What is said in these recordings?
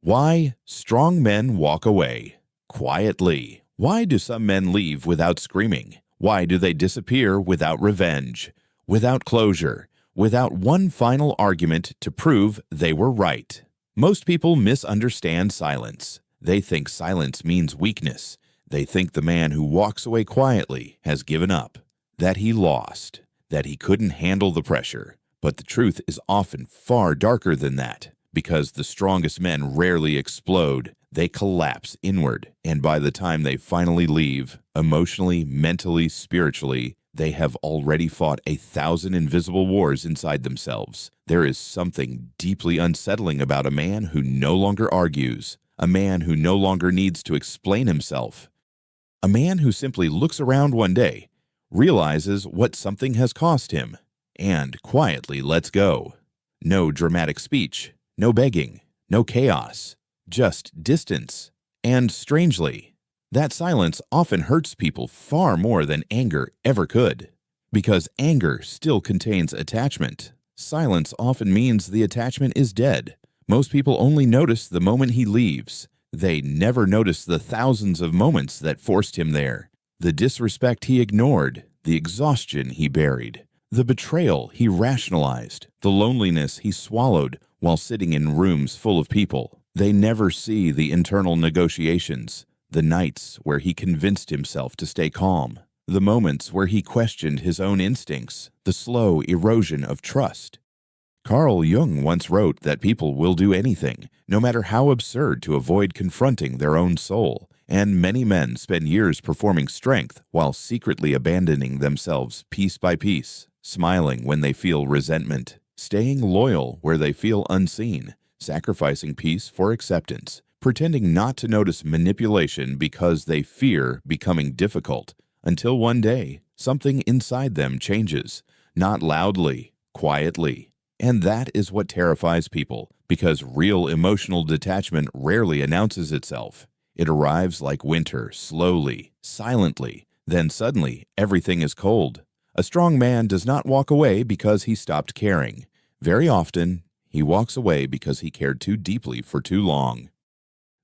Why strong men walk away quietly. Why do some men leave without screaming? Why do they disappear without revenge, without closure, without one final argument to prove they were right? Most people misunderstand silence. They think silence means weakness. They think the man who walks away quietly has given up, that he lost, that he couldn't handle the pressure. But the truth is often far darker than that. Because the strongest men rarely explode, they collapse inward, and by the time they finally leave, emotionally, mentally, spiritually, they have already fought 1,000 invisible wars inside themselves. There is something deeply unsettling about a man who no longer argues, a man who no longer needs to explain himself, a man who simply looks around one day, realizes what something has cost him, and quietly lets go. No dramatic speech. No begging, no chaos, just distance. And strangely, that silence often hurts people far more than anger ever could. Because anger still contains attachment, silence often means the attachment is dead. Most people only notice the moment he leaves. They never notice the thousands of moments that forced him there, the disrespect he ignored, the exhaustion he buried, the betrayal he rationalized, the loneliness he swallowed while sitting in rooms full of people. They never see the internal negotiations, the nights where he convinced himself to stay calm, the moments where he questioned his own instincts, the slow erosion of trust. Carl Jung once wrote that people will do anything, no matter how absurd, to avoid confronting their own soul, and many men spend years performing strength while secretly abandoning themselves piece by piece, smiling when they feel resentment, staying loyal where they feel unseen, sacrificing peace for acceptance, pretending not to notice manipulation because they fear becoming difficult, until one day something inside them changes, not loudly, quietly. And that is what terrifies people, because real emotional detachment rarely announces itself. It arrives like winter, slowly, silently, then suddenly everything is cold. A strong man does not walk away because he stopped caring. Very often, he walks away because he cared too deeply for too long.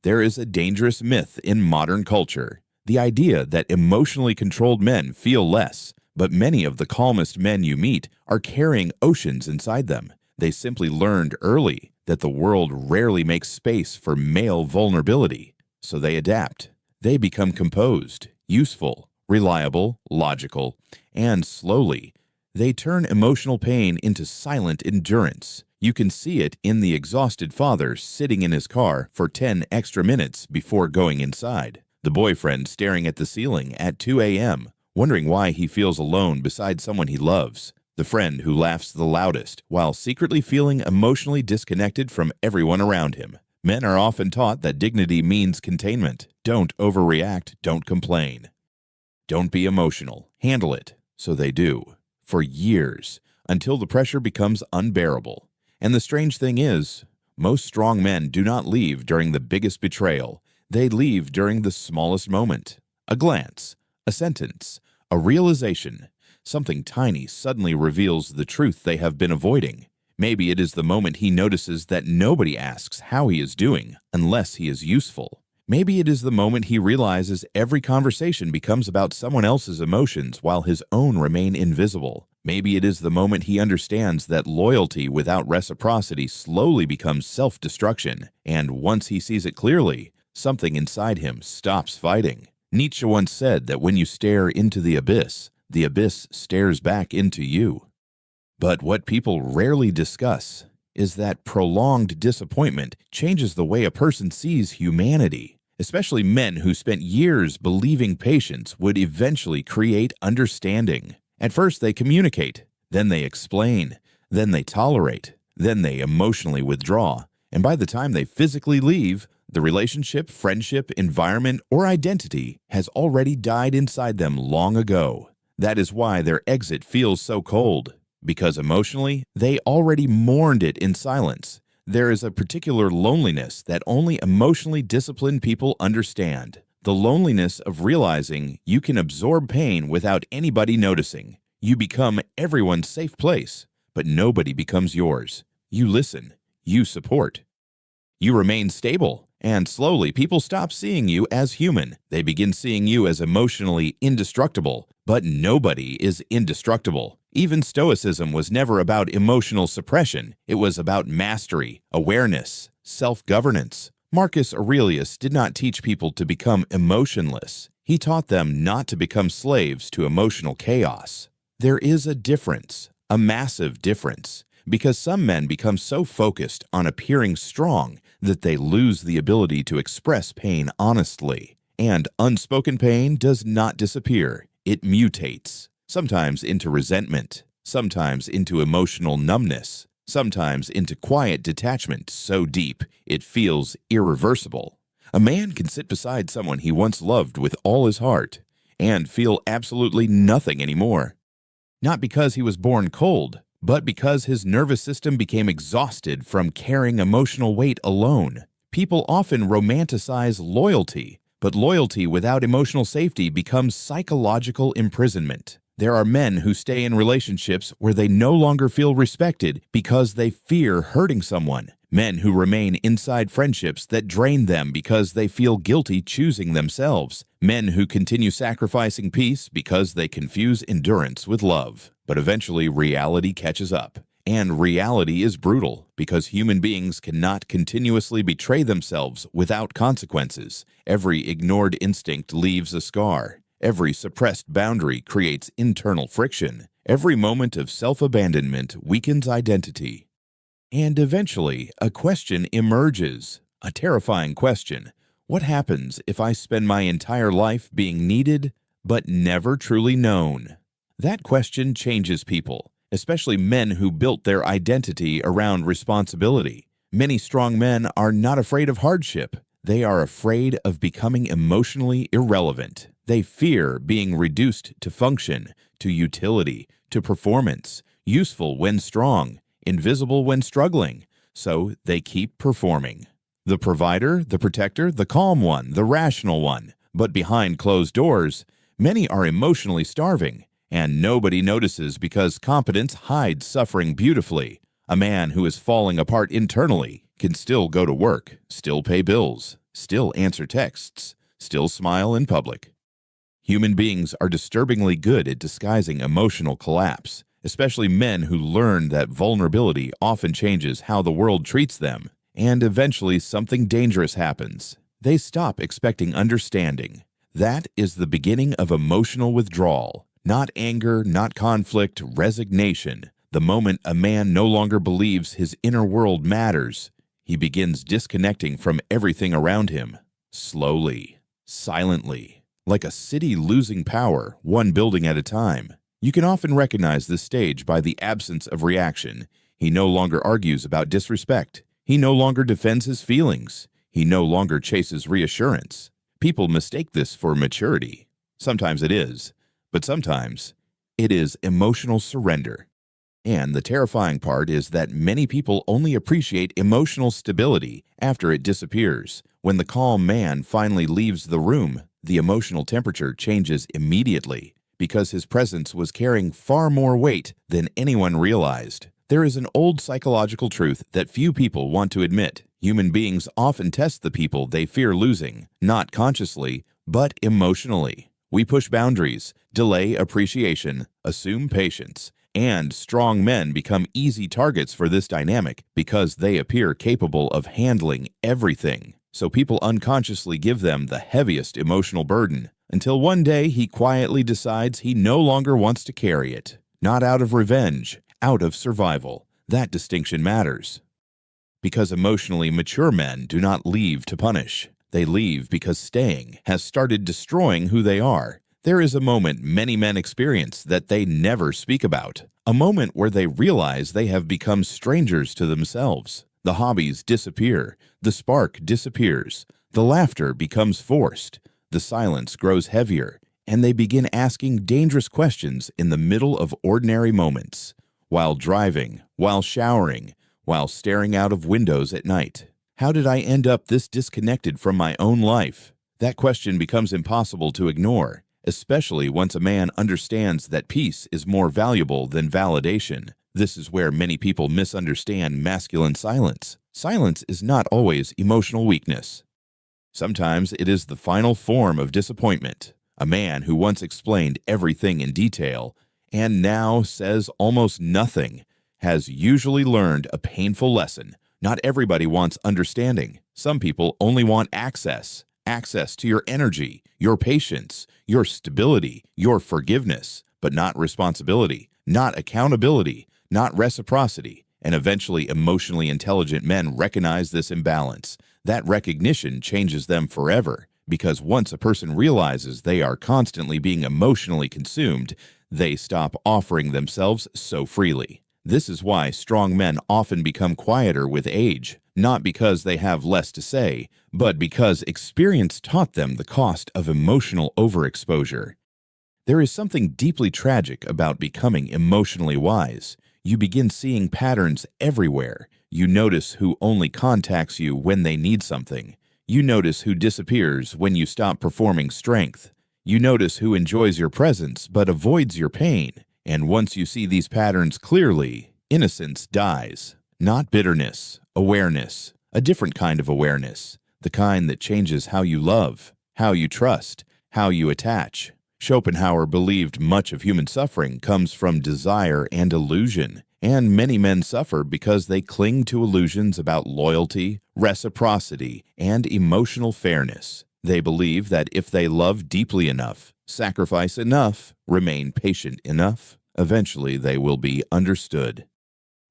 There is a dangerous myth in modern culture, the idea that emotionally controlled men feel less, but many of the calmest men you meet are carrying oceans inside them. They simply learned early that the world rarely makes space for male vulnerability, so they adapt. They become composed, useful, reliable, logical, and slowly, they turn emotional pain into silent endurance. You can see it in the exhausted father sitting in his car for 10 extra minutes before going inside, the boyfriend staring at the ceiling at 2 a.m., wondering why he feels alone beside someone he loves, the friend who laughs the loudest while secretly feeling emotionally disconnected from everyone around him. Men are often taught that dignity means containment. Don't overreact, don't complain. Don't be emotional, handle it. So they do, for years, until the pressure becomes unbearable. And the strange thing is, most strong men do not leave during the biggest betrayal. They leave during the smallest moment. A glance, a sentence, a realization. Something tiny suddenly reveals the truth they have been avoiding. Maybe it is the moment he notices that nobody asks how he is doing unless he is useful. Maybe it is the moment he realizes every conversation becomes about someone else's emotions while his own remain invisible. Maybe it is the moment he understands that loyalty without reciprocity slowly becomes self-destruction, and once he sees it clearly, something inside him stops fighting. Nietzsche once said that when you stare into the abyss stares back into you. But what people rarely discuss is that prolonged disappointment changes the way a person sees humanity. Especially men who spent years believing patience would eventually create understanding. At first they communicate, then they explain, then they tolerate, then they emotionally withdraw. And by the time they physically leave, the relationship, friendship, environment, or identity has already died inside them long ago. That is why their exit feels so cold, because emotionally, they already mourned it in silence. There is a particular loneliness that only emotionally disciplined people understand. The loneliness of realizing you can absorb pain without anybody noticing. You become everyone's safe place, but nobody becomes yours. You listen. You support. You remain stable, and slowly people stop seeing you as human. They begin seeing you as emotionally indestructible. But nobody is indestructible. Even Stoicism was never about emotional suppression. It was about mastery, awareness, self-governance. Marcus Aurelius did not teach people to become emotionless. He taught them not to become slaves to emotional chaos. There is a difference, a massive difference, because some men become so focused on appearing strong that they lose the ability to express pain honestly. And unspoken pain does not disappear. It mutates, sometimes into resentment, sometimes into emotional numbness, sometimes into quiet detachment so deep it feels irreversible. A man can sit beside someone he once loved with all his heart and feel absolutely nothing anymore. Not because he was born cold, but because his nervous system became exhausted from carrying emotional weight alone. People often romanticize loyalty, but loyalty without emotional safety becomes psychological imprisonment. There are men who stay in relationships where they no longer feel respected because they fear hurting someone. Men who remain inside friendships that drain them because they feel guilty choosing themselves. Men who continue sacrificing peace because they confuse endurance with love. But eventually reality catches up. And reality is brutal because human beings cannot continuously betray themselves without consequences. Every ignored instinct leaves a scar. Every suppressed boundary creates internal friction. Every moment of self-abandonment weakens identity. And eventually, a question emerges, a terrifying question. What happens if I spend my entire life being needed but never truly known? That question changes people, especially men who built their identity around responsibility. Many strong men are not afraid of hardship. They are afraid of becoming emotionally irrelevant. They fear being reduced to function, to utility, to performance, useful when strong, invisible when struggling, so they keep performing. The provider, the protector, the calm one, the rational one. But behind closed doors, many are emotionally starving, and nobody notices because competence hides suffering beautifully. A man who is falling apart internally can still go to work, still pay bills, still answer texts, still smile in public. Human beings are disturbingly good at disguising emotional collapse, especially men who learn that vulnerability often changes how the world treats them, and eventually something dangerous happens. They stop expecting understanding. That is the beginning of emotional withdrawal. Not anger, not conflict, resignation. The moment a man no longer believes his inner world matters, he begins disconnecting from everything around him, slowly, silently. Like a city losing power, one building at a time. You can often recognize this stage by the absence of reaction. He no longer argues about disrespect. He no longer defends his feelings. He no longer chases reassurance. People mistake this for maturity. Sometimes it is, but sometimes it is emotional surrender. And the terrifying part is that many people only appreciate emotional stability after it disappears. When the calm man finally leaves the room, the emotional temperature changes immediately because his presence was carrying far more weight than anyone realized. There is an old psychological truth that few people want to admit. Human beings often test the people they fear losing, not consciously, but emotionally. We push boundaries, delay appreciation, assume patience, and strong men become easy targets for this dynamic because they appear capable of handling everything. So people unconsciously give them the heaviest emotional burden, until one day he quietly decides he no longer wants to carry it. Not out of revenge, out of survival. That distinction matters. Because emotionally mature men do not leave to punish. They leave because staying has started destroying who they are. There is a moment many men experience that they never speak about. A moment where they realize they have become strangers to themselves. The hobbies disappear. The spark disappears. The laughter becomes forced. The silence grows heavier. And they begin asking dangerous questions in the middle of ordinary moments. While driving, while showering, while staring out of windows at night. How did I end up this disconnected from my own life? That question becomes impossible to ignore, especially once a man understands that peace is more valuable than validation. This is where many people misunderstand masculine silence. Silence is not always emotional weakness. Sometimes it is the final form of disappointment. A man who once explained everything in detail and now says almost nothing has usually learned a painful lesson. Not everybody wants understanding. Some people only want access to your energy, your patience, your stability, your forgiveness, but not responsibility, not accountability, not reciprocity. And eventually, emotionally intelligent men recognize this imbalance. That recognition changes them forever, because once a person realizes they are constantly being emotionally consumed, they stop offering themselves so freely. This is why strong men often become quieter with age, not because they have less to say, but because experience taught them the cost of emotional overexposure. There is something deeply tragic about becoming emotionally wise. You begin seeing patterns everywhere. You notice who only contacts you when they need something. You notice who disappears when you stop performing strength. You notice who enjoys your presence but avoids your pain. And once you see these patterns clearly, innocence dies. Not bitterness, awareness, a different kind of awareness, the kind that changes how you love, how you trust, how you attach. Schopenhauer believed much of human suffering comes from desire and illusion, and many men suffer because they cling to illusions about loyalty, reciprocity, and emotional fairness. They believe that if they love deeply enough, sacrifice enough, remain patient enough, eventually they will be understood.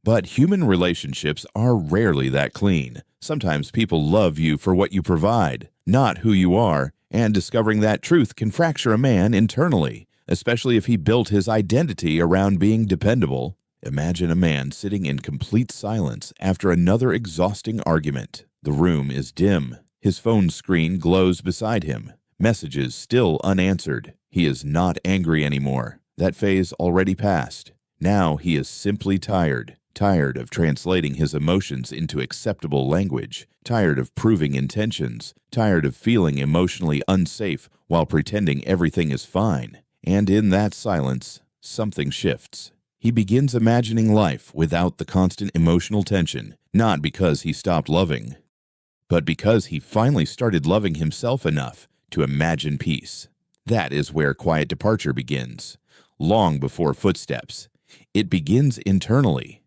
But human relationships are rarely that clean. Sometimes people love you for what you provide, not who you are, and discovering that truth can fracture a man internally, especially if he built his identity around being dependable. Imagine a man sitting in complete silence after another exhausting argument. The room is dim. His phone screen glows beside him. Messages still unanswered. He is not angry anymore. That phase already passed. Now he is simply tired. Tired of translating his emotions into acceptable language, tired of proving intentions, tired of feeling emotionally unsafe while pretending everything is fine. And in that silence, something shifts. He begins imagining life without the constant emotional tension, not because he stopped loving, but because he finally started loving himself enough to imagine peace. That is where quiet departure begins. Long before footsteps, it begins internally.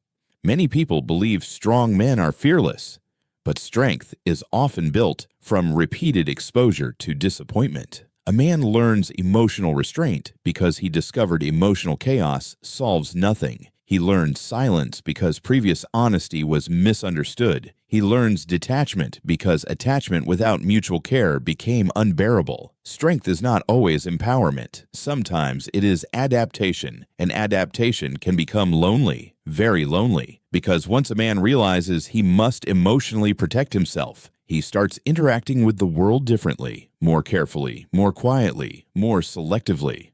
Many people believe strong men are fearless, but strength is often built from repeated exposure to disappointment. A man learns emotional restraint because he discovered emotional chaos solves nothing. He learns silence because previous honesty was misunderstood. He learns detachment because attachment without mutual care became unbearable. Strength is not always empowerment. Sometimes it is adaptation, and adaptation can become lonely, very lonely, because once a man realizes he must emotionally protect himself, he starts interacting with the world differently, more carefully, more quietly, more selectively.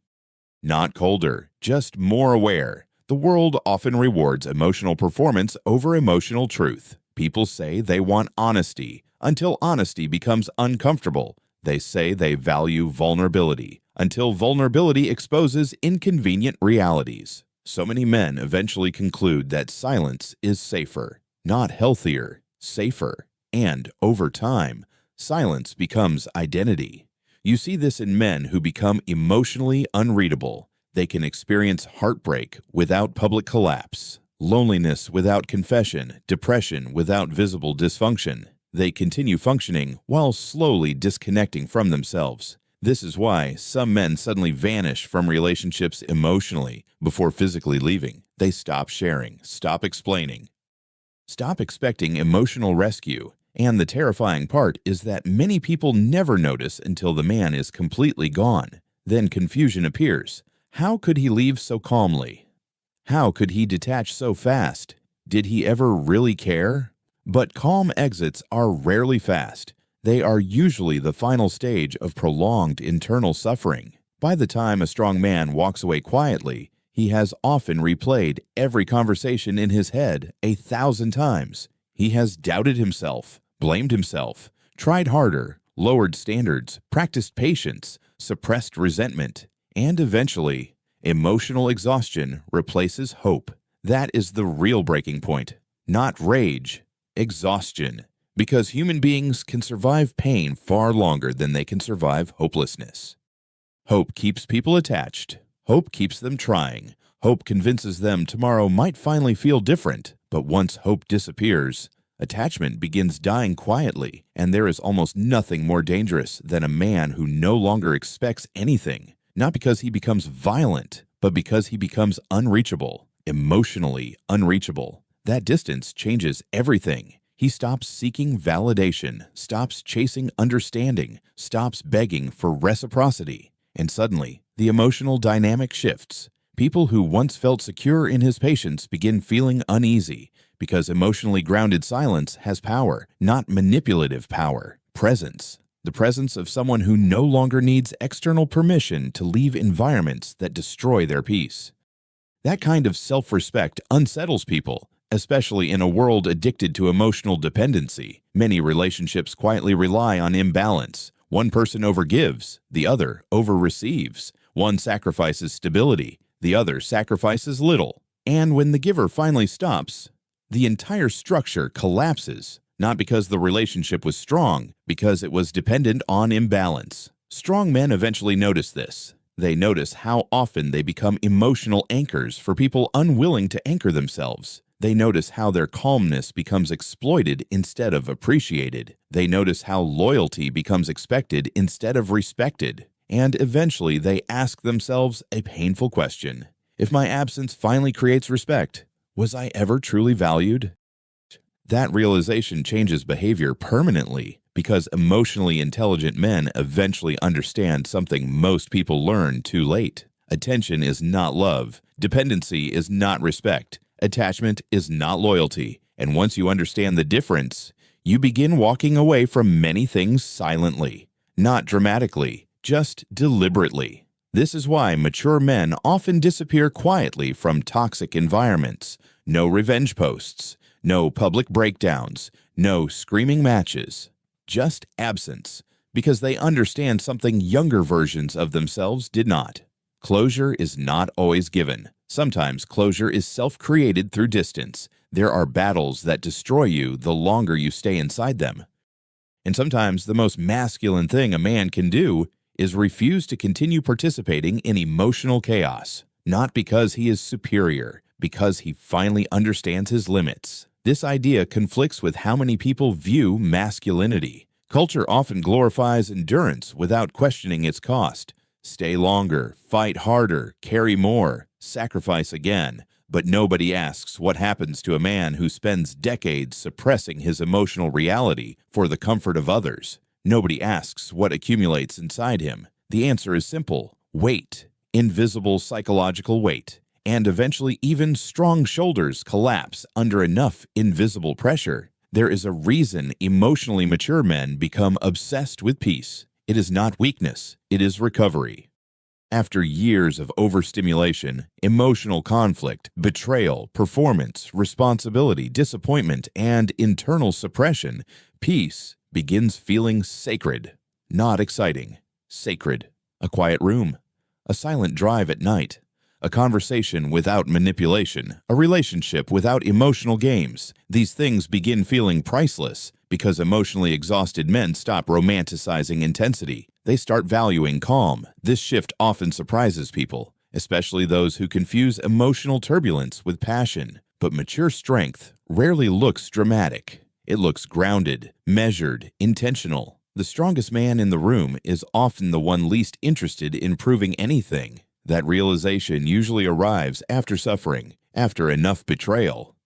Not colder, just more aware. The world often rewards emotional performance over emotional truth. People say they want honesty until honesty becomes uncomfortable. They say they value vulnerability until vulnerability exposes inconvenient realities. So many men eventually conclude that silence is safer, not healthier, safer. And over time, silence becomes identity. You see this in men who become emotionally unreadable. They can experience heartbreak without public collapse, loneliness without confession, depression without visible dysfunction. They continue functioning while slowly disconnecting from themselves. This is why some men suddenly vanish from relationships emotionally before physically leaving. They stop sharing, stop explaining, stop expecting emotional rescue. And the terrifying part is that many people never notice until the man is completely gone. Then confusion appears. How could he leave so calmly? How could he detach so fast? Did he ever really care? But calm exits are rarely fast. They are usually the final stage of prolonged internal suffering. By the time a strong man walks away quietly, he has often replayed every conversation in his head 1,000 times. He has doubted himself, blamed himself, tried harder, lowered standards, practiced patience, suppressed resentment, and eventually, emotional exhaustion replaces hope. That is the real breaking point. Not rage, Exhaustion. Because human beings can survive pain far longer than they can survive hopelessness. Hope keeps people attached. Hope keeps them trying. Hope convinces them tomorrow might finally feel different. But once hope disappears, attachment begins dying quietly, and there is almost nothing more dangerous than a man who no longer expects anything, not because he becomes violent, but because he becomes unreachable, emotionally unreachable. That distance changes everything. He stops seeking validation, stops chasing understanding, stops begging for reciprocity. And suddenly, the emotional dynamic shifts. People who once felt secure in his patience begin feeling uneasy, because emotionally grounded silence has power, not manipulative power, presence. The presence of someone who no longer needs external permission to leave environments that destroy their peace. That kind of self-respect unsettles people, especially in a world addicted to emotional dependency. Many relationships quietly rely on imbalance. One person overgives, the other overreceives. One sacrifices stability, the other sacrifices little. And when the giver finally stops, the entire structure collapses, not because the relationship was strong, because it was dependent on imbalance. Strong men eventually notice this. They notice how often they become emotional anchors for people unwilling to anchor themselves. They notice how their calmness becomes exploited instead of appreciated. They notice how loyalty becomes expected instead of respected. And eventually they ask themselves a painful question. If my absence finally creates respect, was I ever truly valued? That realization changes behavior permanently, because emotionally intelligent men eventually understand something most people learn too late. Attention is not love. Dependency is not respect. Attachment is not loyalty. And once you understand the difference, you begin walking away from many things silently, not dramatically, just deliberately. This is why mature men often disappear quietly from toxic environments. No revenge posts, no public breakdowns, no screaming matches, just absence, because they understand something younger versions of themselves did not. Closure is not always given. Sometimes closure is self-created through distance. There are battles that destroy you the longer you stay inside them. And sometimes the most masculine thing a man can do is refuse to continue participating in emotional chaos, not because he is superior, because he finally understands his limits. This idea conflicts with how many people view masculinity. Culture often glorifies endurance without questioning its cost. Stay longer, fight harder, carry more, sacrifice again. But nobody asks what happens to a man who spends decades suppressing his emotional reality for the comfort of others. Nobody asks what accumulates inside him. The answer is simple: weight, invisible psychological weight. And eventually even strong shoulders collapse under enough invisible pressure. There is a reason emotionally mature men become obsessed with peace. It is not weakness, it is recovery. After years of overstimulation, emotional conflict, betrayal, performance, responsibility, disappointment, and internal suppression, peace begins feeling sacred. Not exciting, sacred. A quiet room, a silent drive at night, a conversation without manipulation, a relationship without emotional games. These things begin feeling priceless because emotionally exhausted men stop romanticizing intensity. They start valuing calm. This shift often surprises people, especially those who confuse emotional turbulence with passion. But mature strength rarely looks dramatic. It looks grounded, measured, intentional. The strongest man in the room is often the one least interested in proving anything. That realization usually arrives after suffering, after enough betrayal,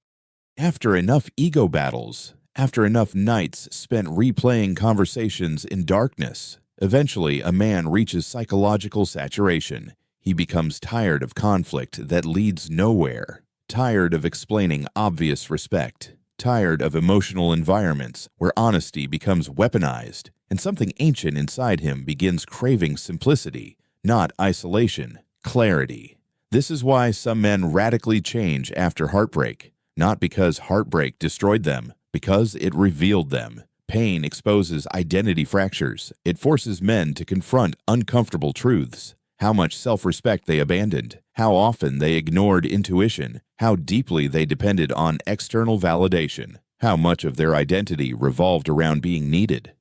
after enough ego battles, after enough nights spent replaying conversations in darkness. Eventually, a man reaches psychological saturation. He becomes tired of conflict that leads nowhere, tired of explaining obvious respect, tired of emotional environments where honesty becomes weaponized, and something ancient inside him begins craving simplicity, not isolation, clarity. This is why some men radically change after heartbreak, not because heartbreak destroyed them, because it revealed them. Pain exposes identity fractures. It forces men to confront uncomfortable truths. How much self-respect they abandoned, how often they ignored intuition, how deeply they depended on external validation, How much of their identity revolved around being needed?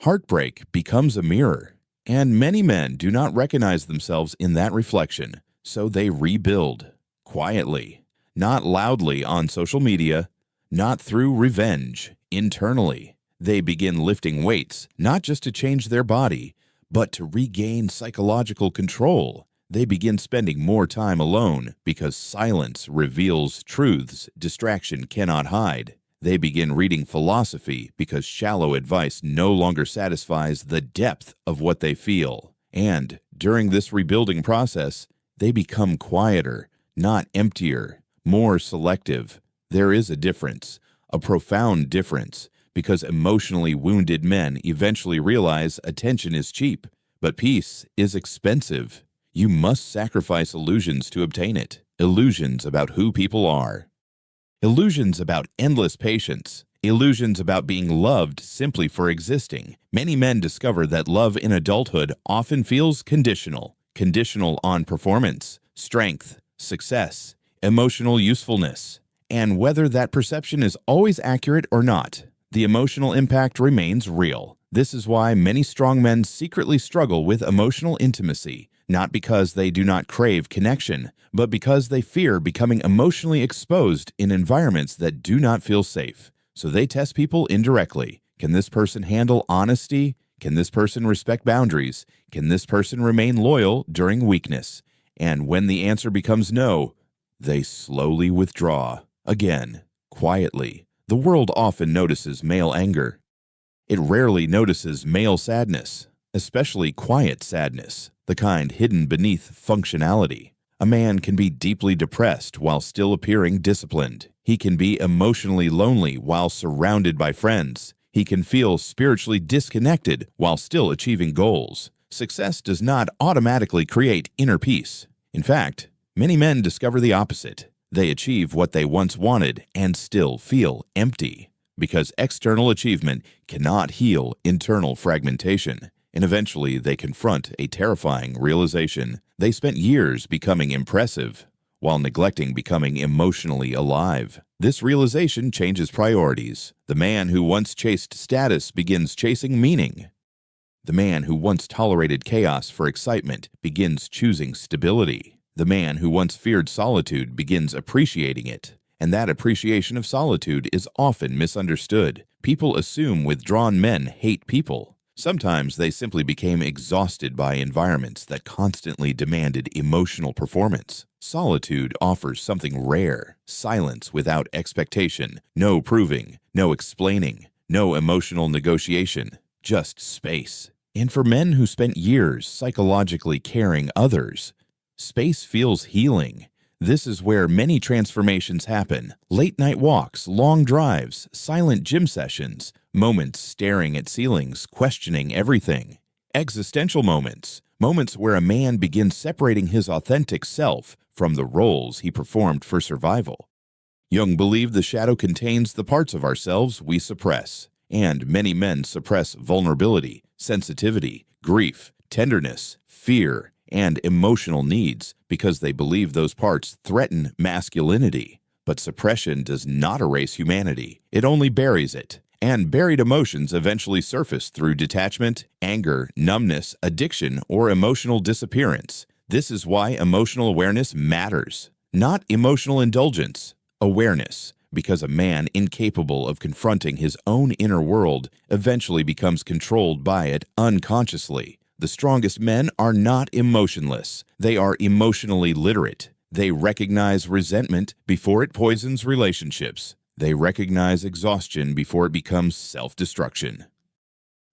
Heartbreak becomes a mirror, and many men do not recognize themselves in that reflection, so they rebuild, quietly, not loudly on social media, not through revenge, internally. They begin lifting weights, not just to change their body, but to regain psychological control. They begin spending more time alone because silence reveals truths distraction cannot hide. They begin reading philosophy because shallow advice no longer satisfies the depth of what they feel. And during this rebuilding process, they become quieter, not emptier, more selective. There is a difference, a profound difference, because emotionally wounded men eventually realize attention is cheap, but peace is expensive. You must sacrifice illusions to obtain it, illusions about who people are. Illusions about endless patience, illusions about being loved simply for existing. Many men discover that love in adulthood often feels conditional, conditional on performance, strength, success, emotional usefulness. And whether that perception is always accurate or not, the emotional impact remains real. This is why many strong men secretly struggle with emotional intimacy, not because they do not crave connection, but because they fear becoming emotionally exposed in environments that do not feel safe. So they test people indirectly. Can this person handle honesty? Can this person respect boundaries? Can this person remain loyal during weakness? And when the answer becomes no, they slowly withdraw. Again, quietly. The world often notices male anger. It rarely notices male sadness, especially quiet sadness, the kind hidden beneath functionality. A man can be deeply depressed while still appearing disciplined. He can be emotionally lonely while surrounded by friends. He can feel spiritually disconnected while still achieving goals. Success does not automatically create inner peace. In fact, many men discover the opposite. They achieve what they once wanted and still feel empty, because external achievement cannot heal internal fragmentation. And eventually they confront a terrifying realization. They spent years becoming impressive, while neglecting becoming emotionally alive. This realization changes priorities. The man who once chased status begins chasing meaning. The man who once tolerated chaos for excitement begins choosing stability. The man who once feared solitude begins appreciating it. And that appreciation of solitude is often misunderstood. People assume withdrawn men hate people. Sometimes they simply became exhausted by environments that constantly demanded emotional performance. Solitude offers something rare: silence without expectation, no proving, no explaining, no emotional negotiation, just space. And for men who spent years psychologically carrying others, space feels healing. This is where many transformations happen. Late-night walks, long drives, silent gym sessions, moments staring at ceilings, questioning everything. Existential moments, moments where a man begins separating his authentic self from the roles he performed for survival. Jung believed the shadow contains the parts of ourselves we suppress, and many men suppress vulnerability, sensitivity, grief, tenderness, fear, and emotional needs because they believe those parts threaten masculinity. But suppression does not erase humanity. It only buries it. And buried emotions eventually surface through detachment, anger, numbness, addiction, or emotional disappearance. This is why emotional awareness matters. Not emotional indulgence, awareness. Because a man incapable of confronting his own inner world eventually becomes controlled by it unconsciously. The strongest men are not emotionless. They are emotionally literate. They recognize resentment before it poisons relationships. They recognize exhaustion before it becomes self-destruction.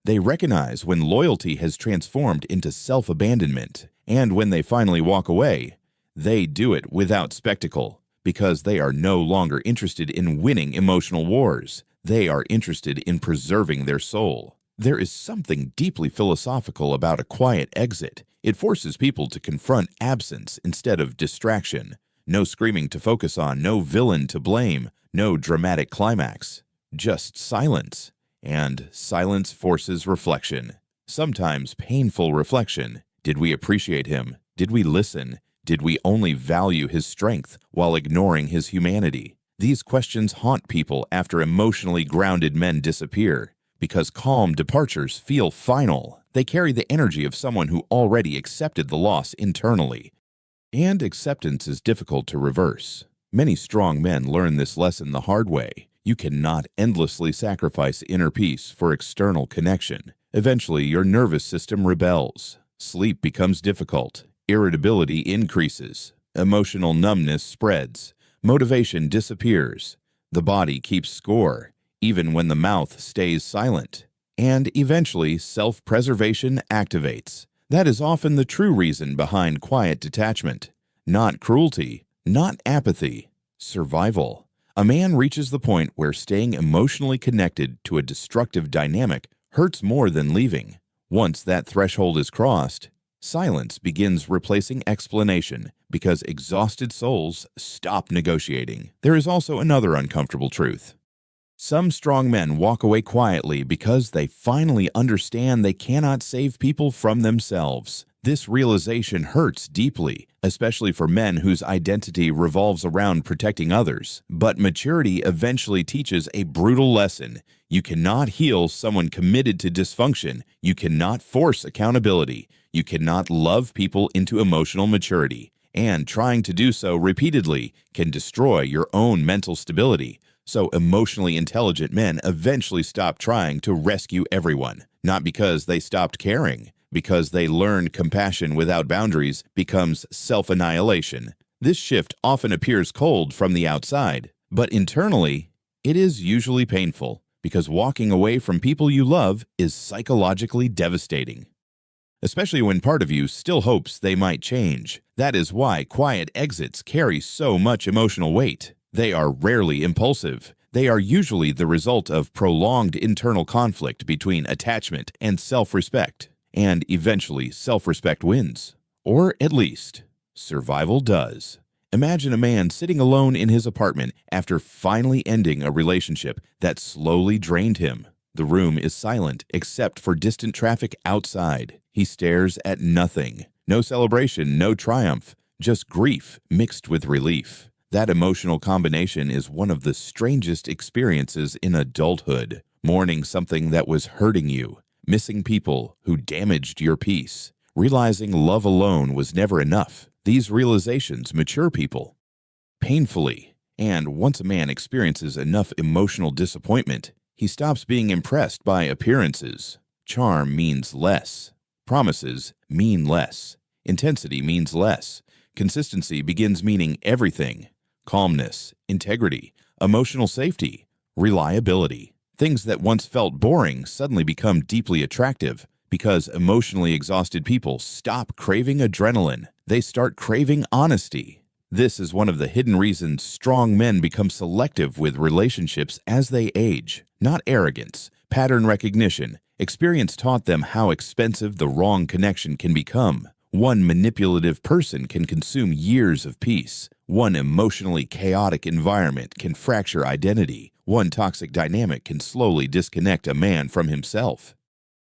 They recognize when loyalty has transformed into self-abandonment. And when they finally walk away, they do it without spectacle, because they are no longer interested in winning emotional wars. They are interested in preserving their soul. There is something deeply philosophical about a quiet exit. It forces people to confront absence instead of distraction. No screaming to focus on, no villain to blame, no dramatic climax. Just silence. And silence forces reflection. Sometimes painful reflection. Did we appreciate him? Did we listen? Did we only value his strength while ignoring his humanity? These questions haunt people after emotionally grounded men disappear. Because calm departures feel final, they carry the energy of someone who already accepted the loss internally. And acceptance is difficult to reverse. Many strong men learn this lesson the hard way. You cannot endlessly sacrifice inner peace for external connection. Eventually, your nervous system rebels. Sleep becomes difficult. Irritability increases. Emotional numbness spreads. Motivation disappears. The body keeps score, even when the mouth stays silent. And eventually, self-preservation activates. That is often the true reason behind quiet detachment. Not cruelty, not apathy, survival. A man reaches the point where staying emotionally connected to a destructive dynamic hurts more than leaving. Once that threshold is crossed, silence begins replacing explanation because exhausted souls stop negotiating. There is also another uncomfortable truth. Some strong men walk away quietly because they finally understand they cannot save people from themselves. This realization hurts deeply, especially for men whose identity revolves around protecting others. But maturity eventually teaches a brutal lesson. You cannot heal someone committed to dysfunction. You cannot force accountability. You cannot love people into emotional maturity. And trying to do so repeatedly can destroy your own mental stability. So emotionally intelligent men eventually stop trying to rescue everyone, not because they stopped caring, because they learned compassion without boundaries becomes self-annihilation. This shift often appears cold from the outside, but internally, it is usually painful, because walking away from people you love is psychologically devastating. Especially when part of you still hopes they might change. That is why quiet exits carry so much emotional weight. They are rarely impulsive. They are usually the result of prolonged internal conflict between attachment and self-respect. And eventually, self-respect wins. Or at least, survival does. Imagine a man sitting alone in his apartment after finally ending a relationship that slowly drained him. The room is silent except for distant traffic outside. He stares at nothing. No celebration, no triumph, just grief mixed with relief. That emotional combination is one of the strangest experiences in adulthood. Mourning something that was hurting you, missing people who damaged your peace, realizing love alone was never enough. These realizations mature people painfully. And once a man experiences enough emotional disappointment, he stops being impressed by appearances. Charm means less. Promises mean less. Intensity means less. Consistency begins meaning everything. Calmness, integrity, emotional safety, reliability. Things that once felt boring suddenly become deeply attractive because emotionally exhausted people stop craving adrenaline. They start craving honesty. This is one of the hidden reasons strong men become selective with relationships as they age. Not arrogance, pattern recognition. Experience taught them how expensive the wrong connection can become. One manipulative person can consume years of peace. One emotionally chaotic environment can fracture identity. One toxic dynamic can slowly disconnect a man from himself.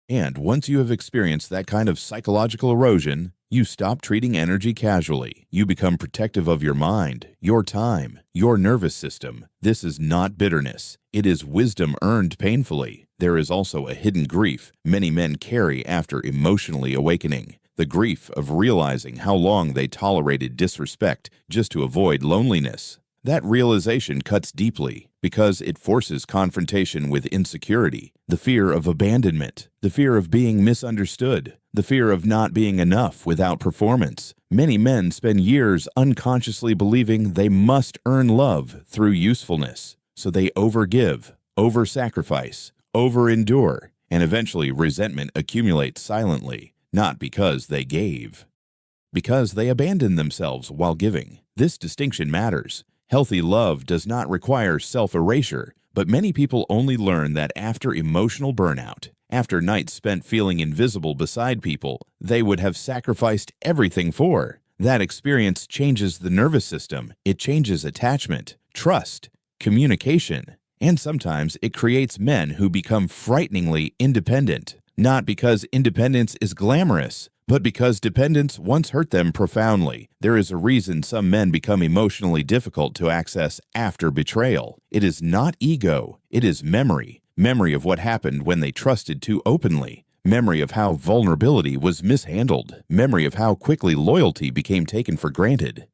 And once you have experienced that kind of psychological erosion, you stop treating energy casually. You become protective of your mind, your time, your nervous system. This is not bitterness. It is wisdom earned painfully. There is also a hidden grief many men carry after emotionally awakening. The grief of realizing how long they tolerated disrespect just to avoid loneliness. That realization cuts deeply because it forces confrontation with insecurity, the fear of abandonment, the fear of being misunderstood, the fear of not being enough without performance. Many men spend years unconsciously believing they must earn love through usefulness, so they overgive, over-sacrifice, over-endure, and eventually resentment accumulates silently. Not because they gave, because they abandoned themselves while giving. This distinction matters. Healthy love does not require self-erasure, but many people only learn that after emotional burnout, after nights spent feeling invisible beside people they would have sacrificed everything for. That experience changes the nervous system. It changes attachment, trust, communication, and sometimes it creates men who become frighteningly independent. Not because independence is glamorous, but because dependence once hurt them profoundly. There is a reason some men become emotionally difficult to access after betrayal. It is not ego, it is memory. Memory of what happened when they trusted too openly. Memory of how vulnerability was mishandled. Memory of how quickly loyalty became taken for granted.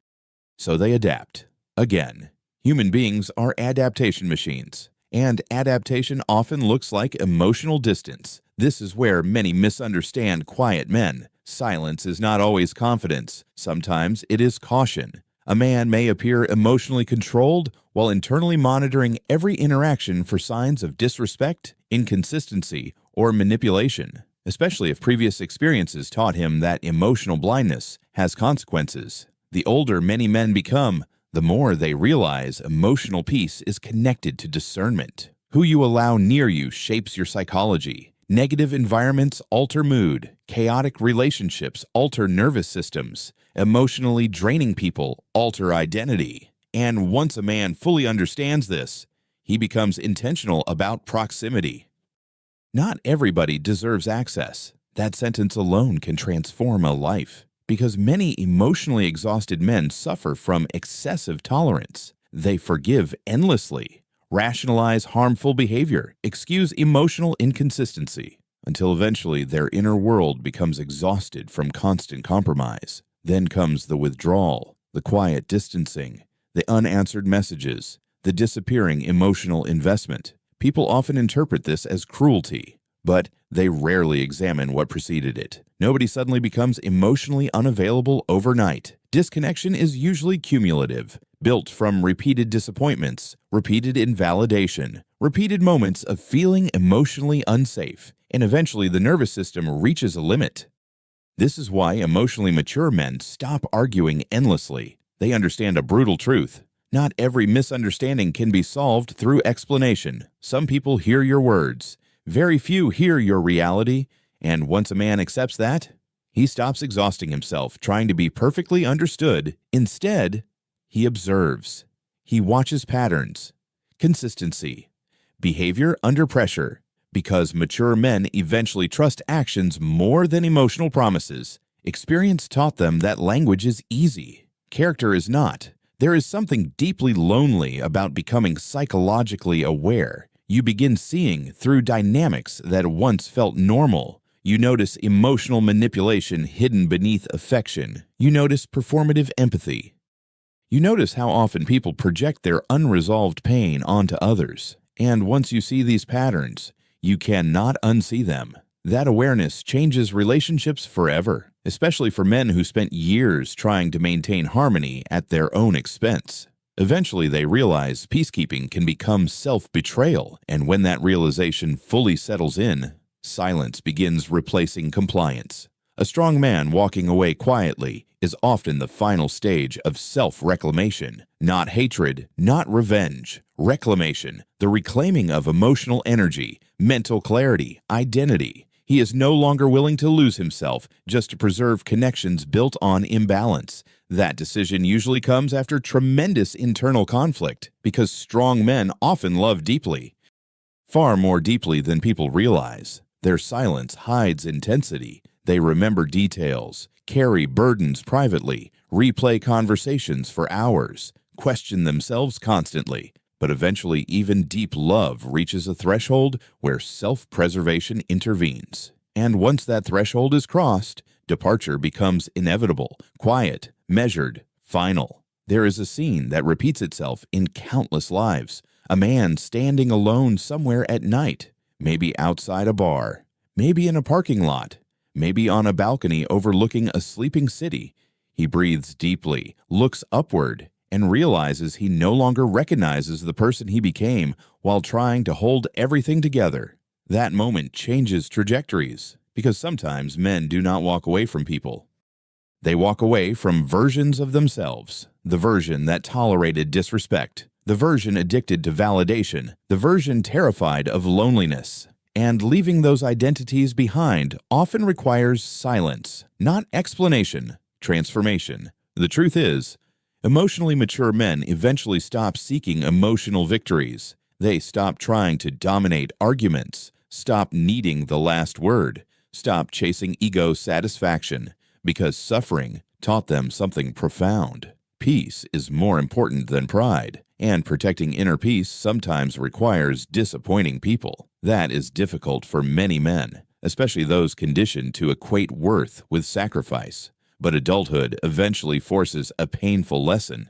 So they adapt. Again, human beings are adaptation machines, and adaptation often looks like emotional distance. This is where many misunderstand quiet men. Silence is not always confidence. Sometimes it is caution. A man may appear emotionally controlled while internally monitoring every interaction for signs of disrespect, inconsistency, or manipulation, especially if previous experiences taught him that emotional blindness has consequences. The older many men become, the more they realize emotional peace is connected to discernment. Who you allow near you shapes your psychology. Negative environments alter mood. Chaotic relationships alter nervous systems. Emotionally draining people alter identity. And once a man fully understands this, he becomes intentional about proximity. Not everybody deserves access. That sentence alone can transform a life, because many emotionally exhausted men suffer from excessive tolerance. They forgive endlessly, rationalize harmful behavior, excuse emotional inconsistency, until eventually their inner world becomes exhausted from constant compromise. Then comes the withdrawal, the quiet distancing, the unanswered messages, the disappearing emotional investment. People often interpret this as cruelty, but they rarely examine what preceded it. Nobody suddenly becomes emotionally unavailable overnight. Disconnection is usually cumulative, built from repeated disappointments, repeated invalidation, repeated moments of feeling emotionally unsafe, and eventually the nervous system reaches a limit. This is why emotionally mature men stop arguing endlessly. They understand a brutal truth. Not every misunderstanding can be solved through explanation. Some people hear your words. Very few hear your reality, and once a man accepts that, he stops exhausting himself trying to be perfectly understood. Instead, he observes. He watches patterns, consistency, behavior under pressure, because mature men eventually trust actions more than emotional promises. Experience taught them that language is easy. Character is not. There is something deeply lonely about becoming psychologically aware. You begin seeing through dynamics that once felt normal. You notice emotional manipulation hidden beneath affection. You notice performative empathy. You notice how often people project their unresolved pain onto others. And once you see these patterns, you cannot unsee them. That awareness changes relationships forever, especially for men who spent years trying to maintain harmony at their own expense. Eventually, they realize peacekeeping can become self-betrayal, and when that realization fully settles in, silence begins replacing compliance. A strong man walking away quietly is often the final stage of self-reclamation. Not hatred, not revenge. Reclamation, the reclaiming of emotional energy, mental clarity, identity. He is no longer willing to lose himself just to preserve connections built on imbalance. That decision usually comes after tremendous internal conflict, because strong men often love deeply. Far more deeply than people realize. Their silence hides intensity. They remember details, carry burdens privately, replay conversations for hours, question themselves constantly. But eventually, even deep love reaches a threshold where self-preservation intervenes. And once that threshold is crossed, departure becomes inevitable, quiet, measured, final. There is a scene that repeats itself in countless lives. A man standing alone somewhere at night, maybe outside a bar, maybe in a parking lot, maybe on a balcony overlooking a sleeping city. He breathes deeply, looks upward, and realizes he no longer recognizes the person he became while trying to hold everything together. That moment changes trajectories, because sometimes men do not walk away from people. They walk away from versions of themselves, the version that tolerated disrespect, the version addicted to validation, the version terrified of loneliness. And leaving those identities behind often requires silence, not explanation, transformation. The truth is, emotionally mature men eventually stop seeking emotional victories. They stop trying to dominate arguments, Stop needing the last word. Stop chasing ego satisfaction, because suffering taught them something profound. Peace is more important than pride, and protecting inner peace sometimes requires disappointing people. That is difficult for many men, especially those conditioned to equate worth with sacrifice. But adulthood eventually forces a painful lesson.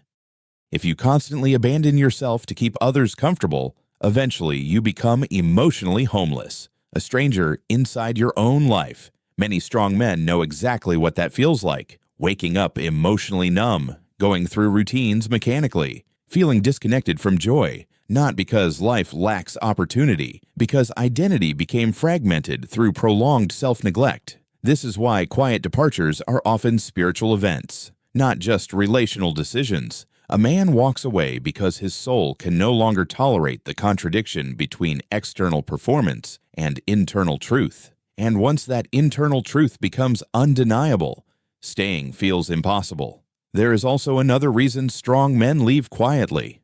If you constantly abandon yourself to keep others comfortable, eventually you become emotionally homeless, a stranger inside your own life. Many strong men know exactly what that feels like: waking up emotionally numb, going through routines mechanically, feeling disconnected from joy, not because life lacks opportunity, because identity became fragmented through prolonged self-neglect. This is why quiet departures are often spiritual events, not just relational decisions. A man walks away because his soul can no longer tolerate the contradiction between external performance and internal truth. And once that internal truth becomes undeniable, staying feels impossible. There is also another reason strong men leave quietly.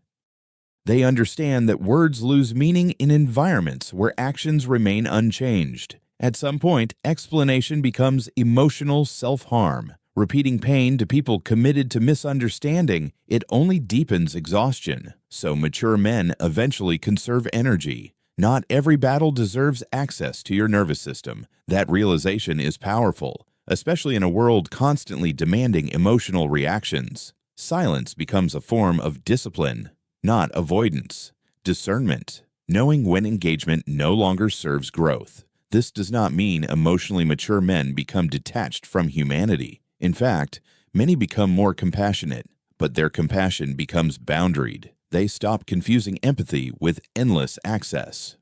They understand that words lose meaning in environments where actions remain unchanged. At some point, explanation becomes emotional self-harm. Repeating pain to people committed to misunderstanding, it only deepens exhaustion. So mature men eventually conserve energy. Not every battle deserves access to your nervous system. That realization is powerful, especially in a world constantly demanding emotional reactions. Silence becomes a form of discipline, not avoidance. Discernment, knowing when engagement no longer serves growth. This does not mean emotionally mature men become detached from humanity. In fact, many become more compassionate, but their compassion becomes boundaried. They stop confusing empathy with endless access.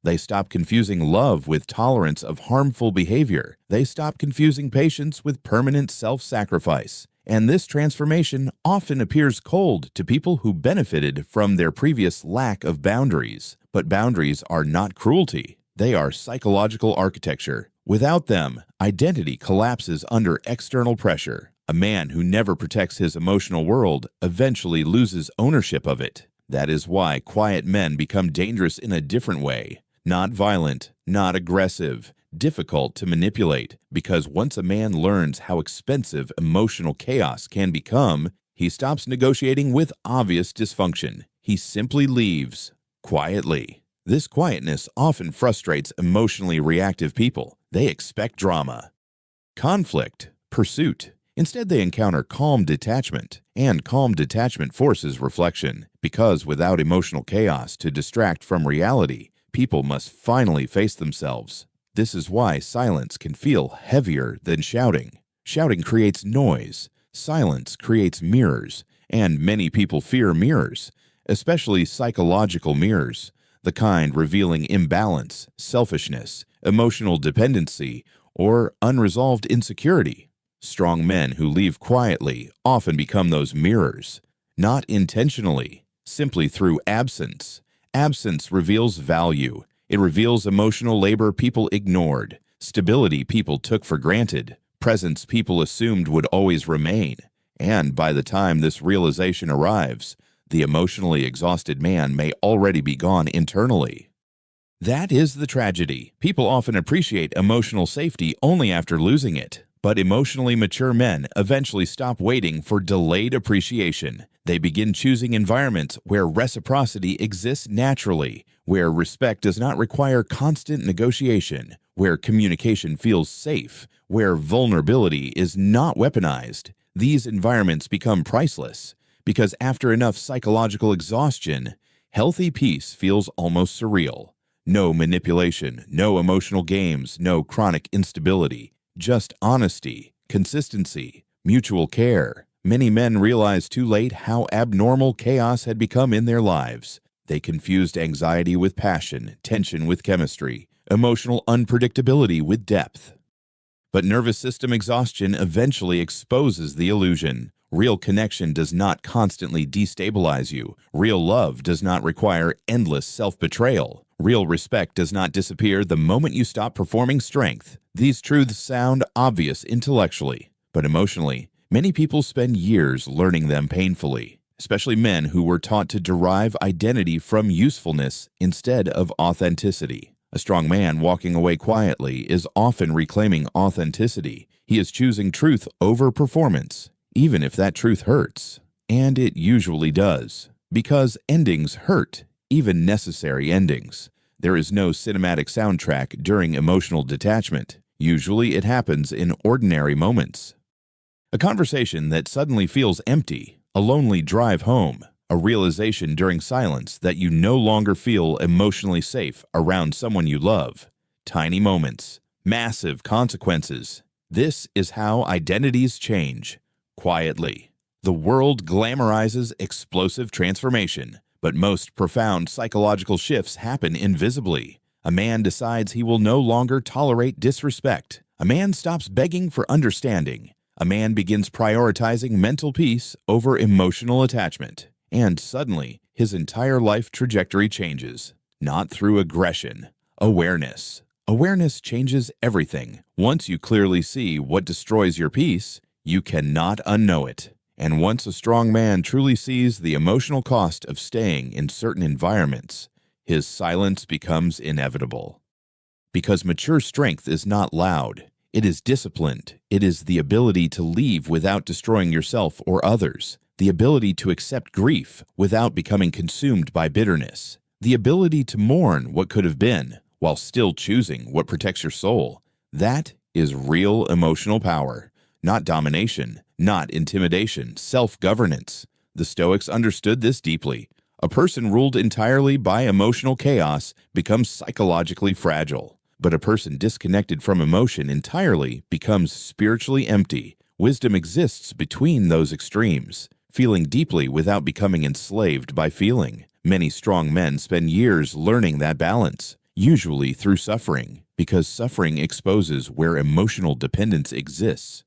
They stop confusing love with tolerance of harmful behavior. They stop confusing patience with permanent self-sacrifice. And this transformation often appears cold to people who benefited from their previous lack of boundaries. But boundaries are not cruelty. They are psychological architecture. Without them, identity collapses under external pressure. A man who never protects his emotional world eventually loses ownership of it. That is why quiet men become dangerous in a different way. Not violent, not aggressive, difficult to manipulate, because once a man learns how expensive emotional chaos can become, he stops negotiating with obvious dysfunction. He simply leaves, quietly. This quietness often frustrates emotionally reactive people. They expect drama, conflict, pursuit. Instead, they encounter calm detachment, and calm detachment forces reflection, because without emotional chaos to distract from reality, people must finally face themselves. This is why silence can feel heavier than shouting. Shouting creates noise, silence creates mirrors, and many people fear mirrors, especially psychological mirrors, the kind revealing imbalance, selfishness, emotional dependency, or unresolved insecurity. Strong men who leave quietly often become those mirrors, not intentionally, simply through absence. Absence reveals value. It reveals emotional labor people ignored, stability people took for granted, presence people assumed would always remain. And by the time this realization arrives, the emotionally exhausted man may already be gone internally. That is the tragedy. People often appreciate emotional safety only after losing it. But emotionally mature men eventually stop waiting for delayed appreciation. They begin choosing environments where reciprocity exists naturally, where respect does not require constant negotiation, where communication feels safe, where vulnerability is not weaponized. These environments become priceless, because after enough psychological exhaustion, healthy peace feels almost surreal. No manipulation, no emotional games, no chronic instability. Just honesty, consistency, mutual care. Many men realized too late how abnormal chaos had become in their lives. They confused anxiety with passion, tension with chemistry, emotional unpredictability with depth. But nervous system exhaustion eventually exposes the illusion. Real connection does not constantly destabilize you. Real love does not require endless self-betrayal. Real respect does not disappear the moment you stop performing strength. These truths sound obvious intellectually, but emotionally, many people spend years learning them painfully, especially men who were taught to derive identity from usefulness instead of authenticity. A strong man walking away quietly is often reclaiming authenticity. He is choosing truth over performance, even if that truth hurts. And it usually does, because endings hurt, even necessary endings. There is no cinematic soundtrack during emotional detachment. Usually it happens in ordinary moments. A conversation that suddenly feels empty, a lonely drive home, a realization during silence that you no longer feel emotionally safe around someone you love. Tiny moments, massive consequences. This is how identities change, quietly. The world glamorizes explosive transformation, but most profound psychological shifts happen invisibly. A man decides he will no longer tolerate disrespect. A man stops begging for understanding. A man begins prioritizing mental peace over emotional attachment. And suddenly, his entire life trajectory changes. Not through aggression. Awareness. Awareness changes everything. Once you clearly see what destroys your peace, you cannot unknow it. And once a strong man truly sees the emotional cost of staying in certain environments, his silence becomes inevitable. Because mature strength is not loud. It is disciplined. It is the ability to leave without destroying yourself or others. The ability to accept grief without becoming consumed by bitterness. The ability to mourn what could have been while still choosing what protects your soul. That is real emotional power. Not domination, not intimidation, self-governance. The Stoics understood this deeply. A person ruled entirely by emotional chaos becomes psychologically fragile. But a person disconnected from emotion entirely becomes spiritually empty. Wisdom exists between those extremes, feeling deeply without becoming enslaved by feeling. Many strong men spend years learning that balance, usually through suffering, because suffering exposes where emotional dependence exists.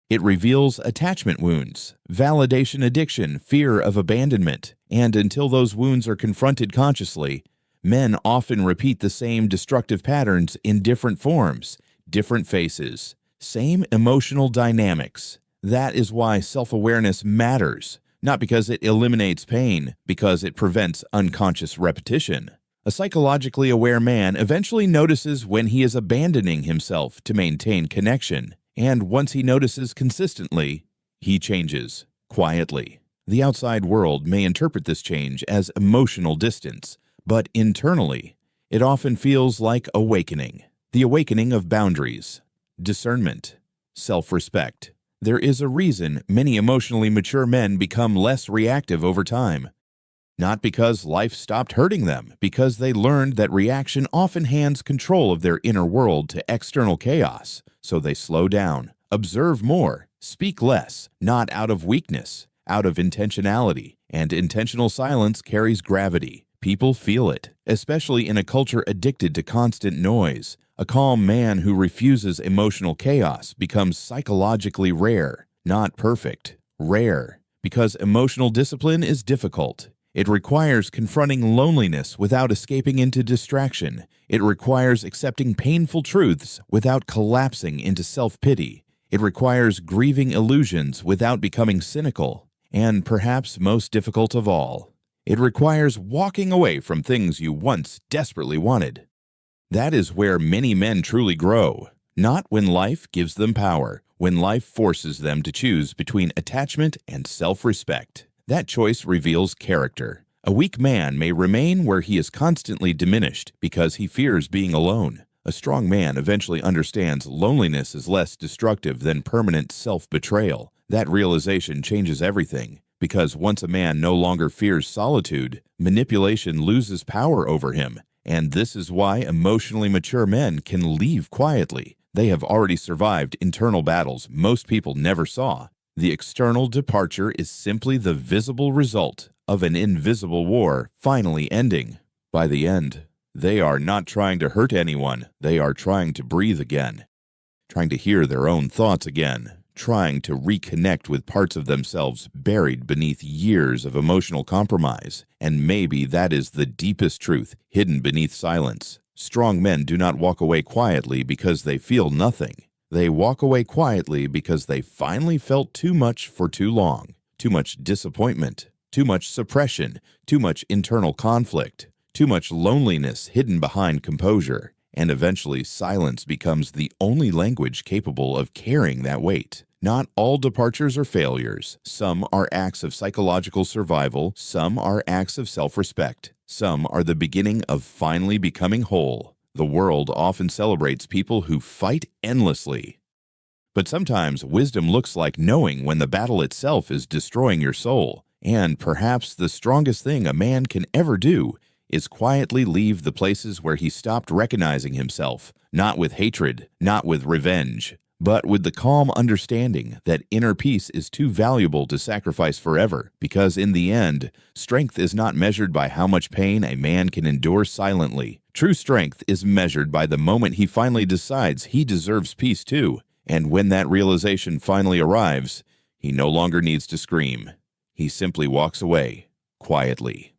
It reveals attachment wounds, validation addiction, fear of abandonment, and until those wounds are confronted consciously, men often repeat the same destructive patterns in different forms, different faces, same emotional dynamics. That is why self-awareness matters, not because it eliminates pain, because it prevents unconscious repetition. A psychologically aware man eventually notices when he is abandoning himself to maintain connection. And once he notices consistently, he changes, quietly. The outside world may interpret this change as emotional distance, but internally, it often feels like awakening. The awakening of boundaries, discernment, self-respect. There is a reason many emotionally mature men become less reactive over time. Not because life stopped hurting them, because they learned that reaction often hands control of their inner world to external chaos. So they slow down, observe more, speak less, not out of weakness, out of intentionality. And intentional silence carries gravity. People feel it, especially in a culture addicted to constant noise. A calm man who refuses emotional chaos becomes psychologically rare, not perfect. Rare, because emotional discipline is difficult. It requires confronting loneliness without escaping into distraction. It requires accepting painful truths without collapsing into self-pity. It requires grieving illusions without becoming cynical. And perhaps most difficult of all, it requires walking away from things you once desperately wanted. That is where many men truly grow, not when life gives them power, when life forces them to choose between attachment and self-respect. That choice reveals character. A weak man may remain where he is constantly diminished because he fears being alone. A strong man eventually understands loneliness is less destructive than permanent self-betrayal. That realization changes everything, because once a man no longer fears solitude, manipulation loses power over him. And this is why emotionally mature men can leave quietly. They have already survived internal battles most people never saw. The external departure is simply the visible result of an invisible war finally ending. By the end, they are not trying to hurt anyone. They are trying to breathe again, trying to hear their own thoughts again, trying to reconnect with parts of themselves buried beneath years of emotional compromise. And maybe that is the deepest truth hidden beneath silence. Strong men do not walk away quietly because they feel nothing. They walk away quietly because they finally felt too much for too long. Too much disappointment, too much suppression, too much internal conflict, too much loneliness hidden behind composure, and eventually silence becomes the only language capable of carrying that weight. Not all departures are failures. Some are acts of psychological survival, some are acts of self-respect, some are the beginning of finally becoming whole. The world often celebrates people who fight endlessly. But sometimes wisdom looks like knowing when the battle itself is destroying your soul. And perhaps the strongest thing a man can ever do is quietly leave the places where he stopped recognizing himself, not with hatred, not with revenge, but with the calm understanding that inner peace is too valuable to sacrifice forever, because in the end, strength is not measured by how much pain a man can endure silently. True strength is measured by the moment he finally decides he deserves peace too, and when that realization finally arrives, he no longer needs to scream. He simply walks away, quietly.